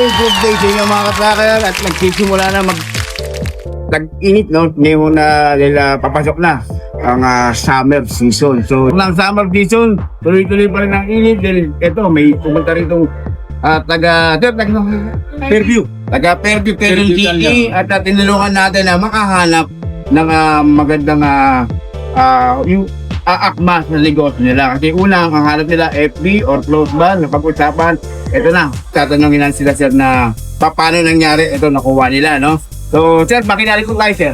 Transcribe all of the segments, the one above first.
good day sa inyo mga ka-tracker at nagsisimula na tag-init, no? Ngayon na nila papasok na ang summer season. So, ng summer season, tuloy-tuloy pa rin ang init dahil ito, may pumunta rito taga-Fairview PLDE at tinulungan natin na makahanap ng magandang yung aakma sa negosyo nila. Kasi una, ang hanap nila FB or close ban na pag-usapan. Ito na, tatanungin lang sila sir na paano nangyari ito nakuha nila, no? So sir, makinari ko tayo sir.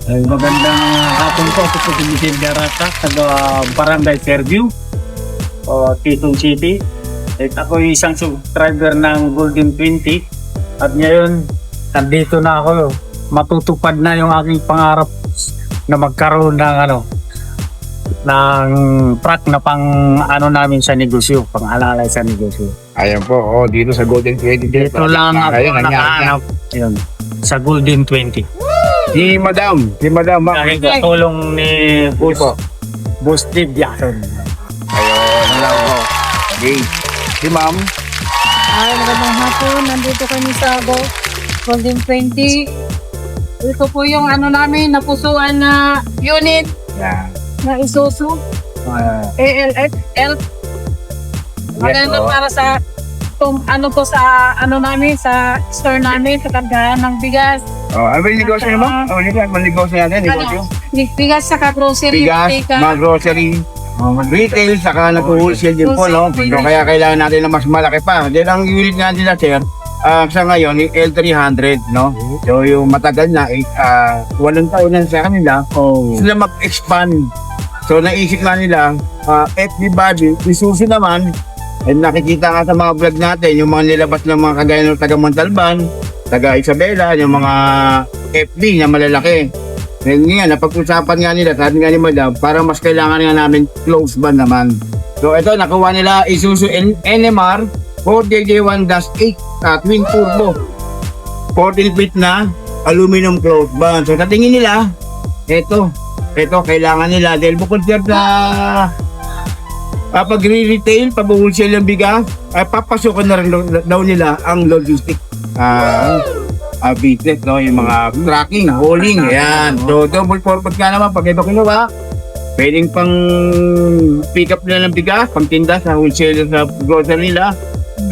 Ay, magandang hapon po. Ito po si Michelle Garata, taga Barangay Fairview, Quezon City. At ako isang subscriber ng Golden 20. At ngayon, nandito na ako. Matutupad na yung aking pangarap na magkaroon ng truck na pang namin sa negosyo, pang alalay sa negosyo. Ayan po, dito sa Golden 20. Dito lang ako nakahanap yun, sa Golden 20. Si Madam, Dahil katulong ni Boss Steve Jackson. Ayun, hello po. Okay. Si Ma'am. Ay, magandang hapon. Nandito kami sa Golden 20. Ito po yung namin, napusuan na unit Yeah. na Isuzu ALXL. Maganda para sa namin, sa store namin, sa kargahan ng bigas. Ano ba yung negosyo nyo, Ma'am? Ano yung negosyo natin? Negosyo? Bigas saka grocery. Bigas, mga grocery, retail, saka nag-wholesale din po, no? So, kaya kailangan natin na mas malaki pa. Then, ang unit natin na, sir, sa ngayon, yung L300, no? So, yung matagal na, 8 taon na sa kanila, sila mag-expand. So, naisip na nila, FB body, Isuzu naman, and nakikita nga sa mga vlog natin, yung mga nilabas ng mga kagaya ng taga Montalban, taga Isabela, yung mga FB na malalaki. Ngayon nga, napag-usapan nga nila, sabi nga ni Madam, para mas kailangan nga namin close ban naman. So ito, nakuha nila Isuzu NMR 4JJ1-8 twin turbo. 14 feet na aluminum close ban. So sa tingin nila, ito kailangan nila. Dahil bukod sir sa pag-retail, pag-wholesale ng bigas, ay papasukan na rin daw nila ang logistic. Business, no? Yung mga tracking, hauling, ayan. So, double purpose nga naman, pag iba kinuha, pwedeng pang pick up nila ng bigas, pang tinda sa wholesale sa grocery nila,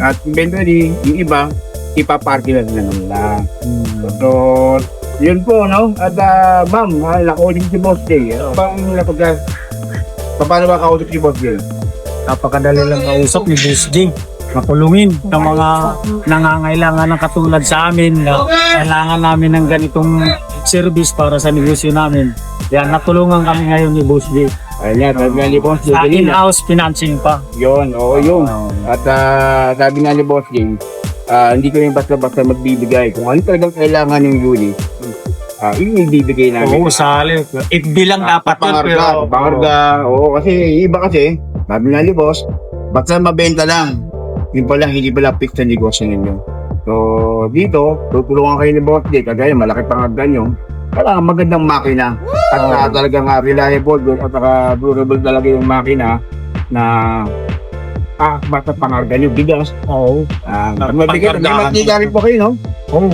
at eventually, yung iba, ipaparky na nila. So, yun po, no? At, ma'am, nakausap si Boss Jay. Paano ba kausap si Boss Jay? Napakadali lang kausap ni Boss Jay. Matulungin ng mga nangangailangan ng katulad sa amin na kailangan namin ng ganitong service para sa negosyo namin. Yan, natulungan kami ngayon ni Boss Jay. Ayan, sabi nga ni Boss Jay. Sa in-house financing pa. Yun, yun. At sabi nga ni Boss Jay, hindi ko yung basta-basta magbibigay. Kung ano talagang kailangan yung unit, yung ibibigay namin. Oo, sali. Bilang dapat yun. Pangarga. Oo, kasi iba kasi, sabi nga ni Boss, basta mabenta lang. Yun pala, hindi pala fix sa negosyo ninyo. So, dito, tutulungan kayo ni Boss Jay, kagaya malaki pangarga nyo, para magandang makina. At talagang reliable at durable talaga yung makina na basta pangarga nyo, bigas. Oo. Mabigat, may mantiga rin po kayo, no? Oo,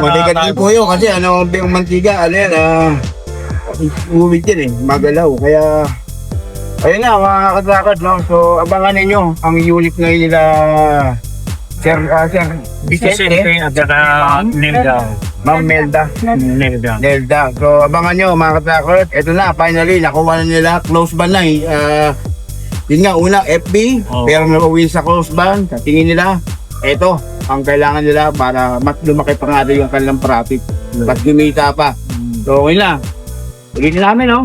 mabigat din po yun kasi yung mantiga, umit yan magalaw. Kaya, ayun na mga katrakat, no? So, abangan ninyo ang unit ngayon nila Sir Vicente at saka Nelda. Ma'am Melda. So, abangan nyo mga katrakat. Ito na, finally, nakuha na nila. Close ban na yun nga, una, FB. Pero nauwi sa close ban. Sa tingin nila, ito ang kailangan nila para mas lumaki pa nga yung kanilang profit. Mas gumita pa. So, yun na. Ulitin namin, no?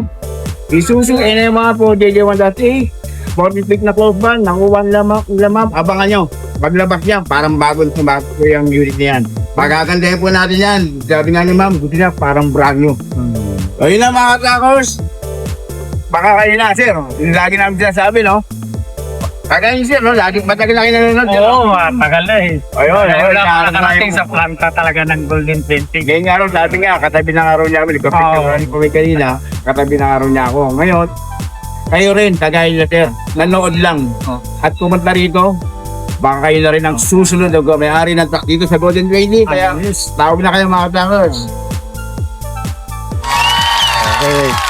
Isuzu NMR 4JJ1-8 40 feet na close ban, nakuha lamang. Abangan nyo, paglabas niya, parang bagong tumato yung unit niyan. Pagkakandahin po natin yan. Sabi nga ni ma'am, gusto niya parang brand new. Ayun na mga trackers. Baka kayo na, sir. Yung lagi namin sinasabi, no? Kagaya sir, no? Matagal na kayo nanonood. Oo, matagal na Ayun, nakarating sa planta talaga ng Golden 20. Ngayon nga rin, sabi nga, katabi ng araw niya kami. Nagpapit ko may kanina, katabi ng araw niya ako. Ngayon, kayo rin, kagaya na sir, nanood lang. At pumunta rito, baka kayo na rin ang susunod na may-ari ng truck dito sa Golden 20. Kaya Yes. tawag na kayo mga truckers. Okay.